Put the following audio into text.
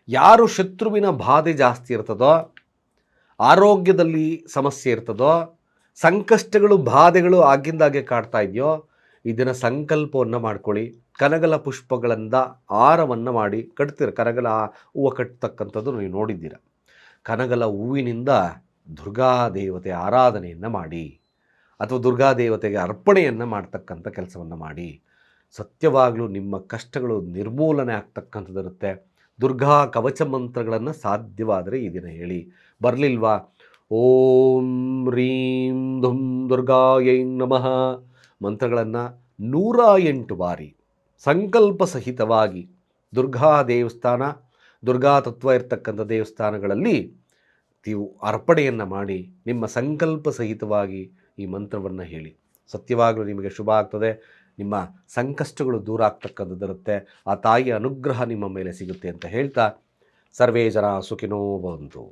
ಯಾರು ಶತ್ರುವಿನ ಬಾಧೆ ಜಾಸ್ತಿ ಇರ್ತದೋ, ಆರೋಗ್ಯದಲ್ಲಿ ಸಮಸ್ಯೆ ಇರ್ತದೋ, ಸಂಕಷ್ಟಗಳು ಬಾಧೆಗಳು ಆಗಿಂದಾಗೆ ಕಾಡ್ತಾ ಇದೆಯೋ, ಇದನ್ನು ಸಂಕಲ್ಪವನ್ನು ಮಾಡ್ಕೊಳ್ಳಿ. ಕನಗಲ ಪುಷ್ಪಗಳಿಂದ ಹಾರವನ್ನು ಮಾಡಿ ಕನಗಲ ಹೂವು ಕಟ್ತಕ್ಕಂಥದ್ದು ನೀವು ನೋಡಿದ್ದೀರ. ಕನಗಲ ಹೂವಿನಿಂದ ದುರ್ಗಾದೇವತೆ ಆರಾಧನೆಯನ್ನು ಮಾಡಿ, ಅಥವಾ ದುರ್ಗಾದೇವತೆಗೆ ಅರ್ಪಣೆಯನ್ನು ಮಾಡ್ತಕ್ಕಂಥ ಕೆಲಸವನ್ನು ಮಾಡಿ. ಸತ್ಯವಾಗಲೂ ನಿಮ್ಮ ಕಷ್ಟಗಳು ನಿರ್ಮೂಲನೆ ಆಗ್ತಕ್ಕಂಥದ್ದಿರುತ್ತೆ. ದುರ್ಗಾ ಕವಚ ಮಂತ್ರಗಳನ್ನು ಸಾಧ್ಯವಾದರೆ ಈ ದಿನ ಹೇಳಿ. ಬರಲಿಲ್ವಾ? ಓಂ ರೀಂ ಧುಂ ದುರ್ಗಾಯೈ ನಮಃ ಮಂತ್ರಗಳನ್ನು 108 ಬಾರಿ ಸಂಕಲ್ಪ ಸಹಿತವಾಗಿ ದುರ್ಗಾ ದೇವಸ್ಥಾನ, ದುರ್ಗಾ ತತ್ವ ಇರ್ತಕ್ಕಂಥ ದೇವಸ್ಥಾನಗಳಲ್ಲಿ ನೀವು ಅರ್ಪಣೆಯನ್ನು ಮಾಡಿ ನಿಮ್ಮ ಸಂಕಲ್ಪ ಸಹಿತವಾಗಿ ಈ ಮಂತ್ರವನ್ನು ಹೇಳಿ. ಸತ್ಯವಾಗಲೂ ನಿಮಗೆ ಶುಭ ಆಗ್ತದೆ. ನಿಮ್ಮ ಸಂಕಷ್ಟಗಳು ದೂರ ಆಗ್ತಕ್ಕಂಥದ್ದಿರುತ್ತೆ. ಆ ತಾಯಿಯ ಅನುಗ್ರಹ ನಿಮ್ಮ ಮೇಲೆ ಸಿಗುತ್ತೆ ಅಂತ ಹೇಳ್ತಾ, ಸರ್ವೇ ಜನ ಸುಖಿನೋ ಭವಂತು.